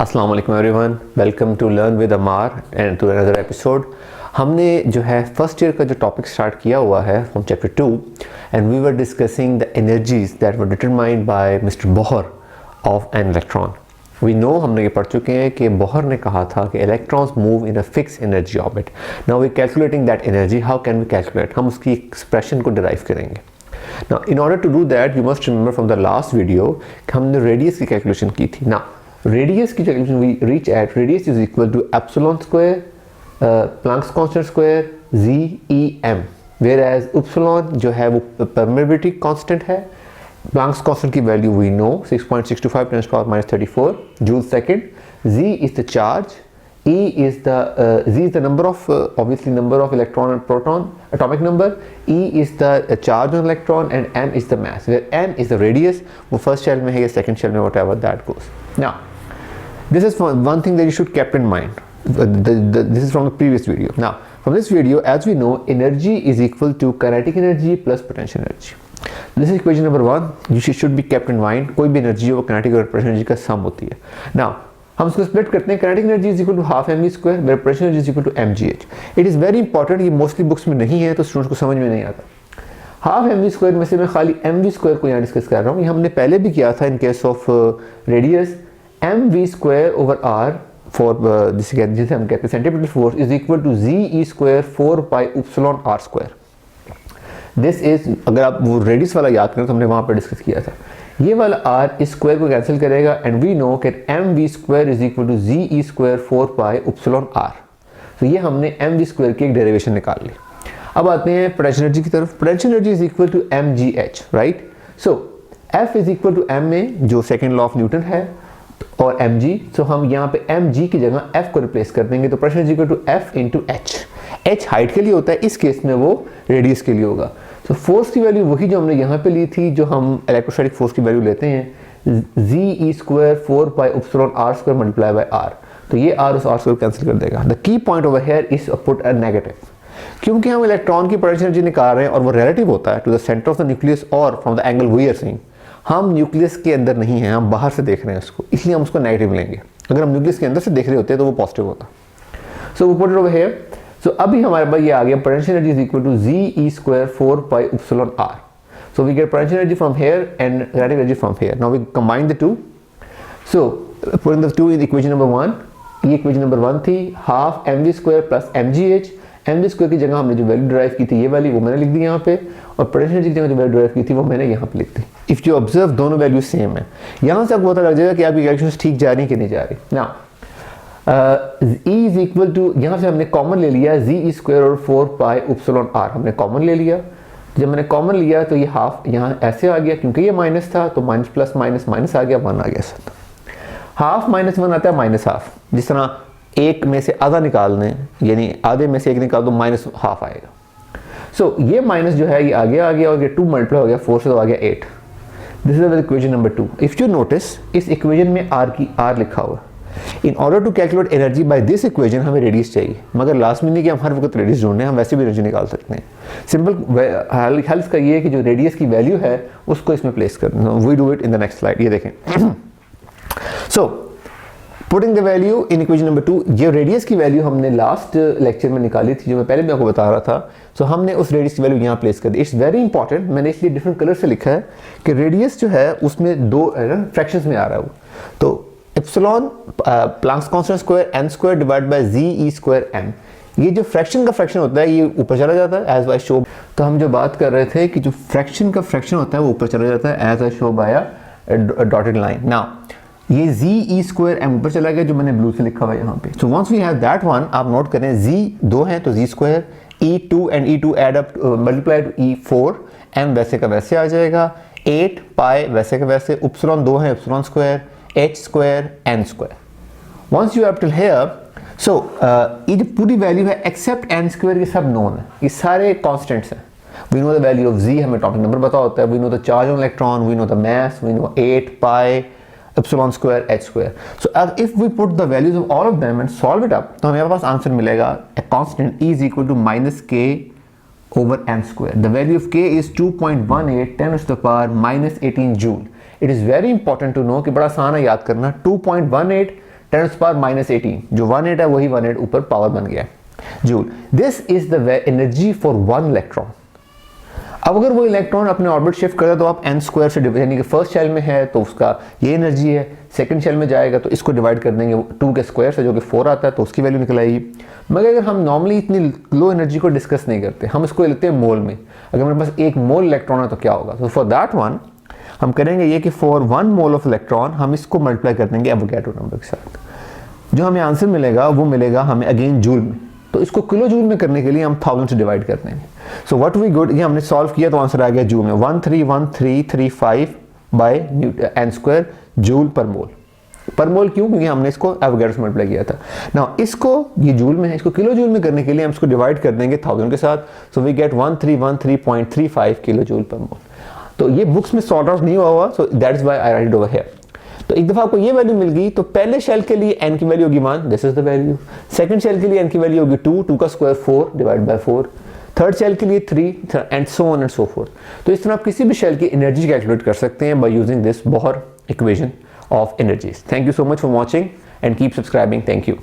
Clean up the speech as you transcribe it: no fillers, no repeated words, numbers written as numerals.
अस्सलाम वालेकुम everyone, welcome to learn with Amar and to another episode. हमने जो है फर्स्ट ईयर का जो टॉपिक स्टार्ट किया हुआ है from chapter 2 and we were discussing the energies that were determined by mister Bohr of an electron. We know, हमने ये पढ़ चुके हैं कि बोहर ने कहा था कि electrons move in a fix energy orbit. Now we calculating that energy, how can we calculate, हम उसकी एक्सप्रेशन को डिराइव करेंगे। Now, in order to do that, you must remember from the last video कि हमने radius की calculation की थी। Now, radius की calculation we reach at radius is equal to epsilon square Planck's constant square ZEM, whereas epsilon जो है वो permeability constant है। Planck's constant की value we know 6.625 10 to the power minus 34 joules second। Z is the charge, Z is the number of obviously number of electron and proton, atomic number, E is the charge on electron, and M is the mass, where M is the radius, वो first shell में है या second shell में, whatever that goes. Now, this is one thing that you should keep in mind. This is from the previous video. Now, from this video, as we know, energy is equal to kinetic energy plus potential energy. This is equation number 1. You should be kept in mind. कोई भी energy हो, kinetic और potential energy का sum होती है. Now, हम इसको split करते हैं। kinetic energy is equal to half mv square, where potential energy is equal to mgh. It is very important, ये मोस्टली बुक्स में नहीं है तो स्टूडेंट्स को समझ में नहीं आता। हाफ mv स्क्वायर में से मैं खाली mv स्क्वायर को यहाँ डिस्कस कर रहा हूँ। ये हमने पहले भी किया था in case of radius. mv square over r for जिसे हम कहते हैं centripetal force is equal to ze square 4 pi epsilon r square. This is, अगर आप वो रेडियस वाला याद करें तो हमने वहाँ पर डिस्कस किया था। ये वाला r इस स्क्वायर को कैंसिल करेगा एंड वी नो कि mv square is equal to ze square 4 pi epsilon r। तो ये हमने mv स्क्वायर की एक डेरिवेशन निकाल ली। अब आते हैं पोटेंशियल एनर्जी की तरफ। Potential energy is equal to mgh, right. So F is equal to m में जो सेकेंड लॉ ऑफ न्यूटन है और mg, सो हम यहाँ पे mg की जगह F को रिप्लेस कर देंगे तो potential energy equal to F into h। h height के लिए होता है, इस केस में वो रेडियस के लिए होगा। तो फोर्स की वैल्यू वही जो हमने यहाँ पे ली थी, जो हम इलेक्ट्रोस्टैटिक फोर्स की वैल्यू लेते हैं, ze square 4 pi epsilon r square multiply by r। तो ये r उस r स्क्वायर कैंसिल कर देगा। The key point over here is put a negative, क्योंकि हम इलेक्ट्रॉन की पोटेंशियल एनर्जी निकाल रहे हैं और वो रिलेटिव होता है to the centre of the nucleus और from the angle we are seeing. हम न्यूक्लियस के अंदर नहीं हैं, हम बाहर से देख रहे हैं उसको, इसलिए हम उसको नेगेटिव लेंगे। अगर हम न्यूक्लियस के अंदर से देख रहे होते तो वो पॉजिटिव होता। सो वो put it over here. So अभी हमारे पास ये आ गया potential energy is equal to ze square 4 pi epsilon r। So we get potential energy from here and kinetic energy from here. Now we combine the two. So putting the two in equation number 1, ये equation number 1 थी, half mv square plus mgh। mv square की जगह हमने जो value derive की थी ये वाली, वो मैंने लिख दी यहाँ पे, और पोटेंशियल एनर्जी की जगह जो वैल्यू डिराइव की थी वो मैंने यहाँ पे लिख दी। इफ यू ऑब्जर्व, दोनों वैल्यू सेम है। यहाँ से आपको पता लग जाएगा कि आपकी कैलकुलेशन ठीक जा रही है कि नहीं जा रही। Now E is equal to, यहाँ से हमने कॉमन ले लिया ze स्क्वायर और 4 पाई एप्सिलॉन r हमने कॉमन ले लिया। जब मैंने कॉमन लिया तो ये हाफ यहाँ ऐसे आ गया, क्योंकि ये माइनस था तो माइनस प्लस माइनस माइनस आ गया, 1 आ गया सर। हाफ माइनस 1 आता है माइनस हाफ, जिस तरह एक में से आधा निकाल दें, यानी आधे में से एक निकाल दो, माइनस हाफ आएगा। सो ये माइनस जो है ये आगे आ गया और ये 2 मल्टीप्लाई हो गया 4 से तो आ गया 8। This is equation number 2। If you notice, इस इक्वेशन में r लिखा हुआ। In order to calculate energy by this equation हमें रेडियस चाहिए, मगर लास्ट में नहीं कि हम हर वक्त रेडियस ढूंढने, हम वैसे भी एनर्जी निकाल सकते हैं। सिंपल हल इसका ये है कि जो रेडियस की वैल्यू है उसको इसमें प्लेस कर दें। We do it in the next slide, ये देखें। So putting the value in equation number 2, ये रेडियस की वैल्यू हमने लास्ट लेक्चर में निकाली थी, जो मैं पहले भी आपको बता रहा था। सो हमने उस रेडियस की वैल्यू यहाँ प्लेस कर दी। इट्स वेरी इंपॉर्टेंट, मैंने इसलिए डिफरेंट कलर से लिखा है कि रेडियस जो है उसमें दो फ्रैक्शंस में आ रहा है वो। तो epsilon Planck's constant square n square divide by ze square m, ये जो फ्रैक्शन का फ्रैक्शन होता है ये ऊपर चला जाता है एज आई शो। तो हम जो बात कर रहे थे कि जो फ्रैक्शन का फ्रैक्शन होता है वो ऊपर चला जाता है as I show by a dotted line. Now ये ze स्क्वायर m ऊपर चला गया, जो मैंने ब्लू से लिखा हुआ है यहाँ पे। So once we have that one, आप नोट करें z 2 है तो z square, e2 and e2 add up multiply to e4, m वैसे का वैसे आ जाएगा, 8 पाई वैसे का वैसे, एप्सिलॉन 2 है epsilon square, h square n square. Once you up till here, so ये जो पूरी वैल्यू है एक्सेप्ट n स्क्वायर, ये सब नोन है, ये सारे कांस्टेंट्स हैं। We know the value of z, हमें टॉपिक नंबर पता होता है, we know the charge on electron, we know the mass, we know 8 pi epsilon square h square. So if we put the values of all of them and solve it up, तो हमारे पास answer मिलेगा a constant e is equal to minus k over m square. The value of k is 2.18 10 to the power minus 18 joule. It is very important to know कि बड़ा आसान है याद करना, 2.18 10⁻⁻18, जो 1/8 है वही 1/8 ऊपर पावर बन गया joule. This is the energy for 1 electron. अब अगर वो इलेक्ट्रॉन अपने ऑर्बिट शिफ्ट करे तो आप n² से डिवाइड, यानी कि फर्स्ट शेल में है तो उसका ये एनर्जी है, सेकंड शेल में जाएगा तो इसको डिवाइड कर देंगे 2 के स्क्वायर से जो कि 4 आता है, तो उसकी वैल्यू निकल आएगी। मगर अगर हम नॉर्मली इतनी लो एनर्जी को डिस्कस नहीं करते, हम इसको लेते हैं मोल में। अगर मेरे पास 1 मोल इलेक्ट्रॉन है तो क्या होगा, तो फॉर दैट वन हम करेंगे ये कि फॉर 1 मोल ऑफ इलेक्ट्रॉन हम इसको मल्टीप्लाई कर देंगे एवोगैड्रो नंबर के साथ। जो हमें आंसर मिलेगा वो मिलेगा हमें अगेन जूल में, तो इसको किलो जूल में करने के लिए हम 1000 से डिवाइड कर देंगे। सो व्हाट वी गुड, ये हमने सॉल्व किया तो आंसर आ गया जूल में 131335 बाय n² जूल पर मोल। पर मोल क्यों, क्योंकि हमने इसको एवोगैड्रो से मल्टीप्लाई किया था। नाउ इसको ये जूल में है, इसको किलो जूल में करने के लिए हम इसको डिवाइड कर देंगे 1000 के साथ। So we get 1313.35 kilo joule per mole. तो ये बुक्स में सॉर्ट आउट नहीं हुआ, so that is why I right over here. तो एक दफा आपको ये वैल्यू मिल गई तो पहले शेल के लिए n की वैल्यू होगी 1, this is the value. Second shell के लिए n की वैल्यू होगी 2 का square 4 divide by 4। Third shell के लिए 3 and so on and so fourth. तो इस तरह आप किसी भी शेल की एनर्जी कैलकुलेट कर सकते हैं by using this Bohr equation of energies. Thank you so much for watching and keep subscribing. Thank you.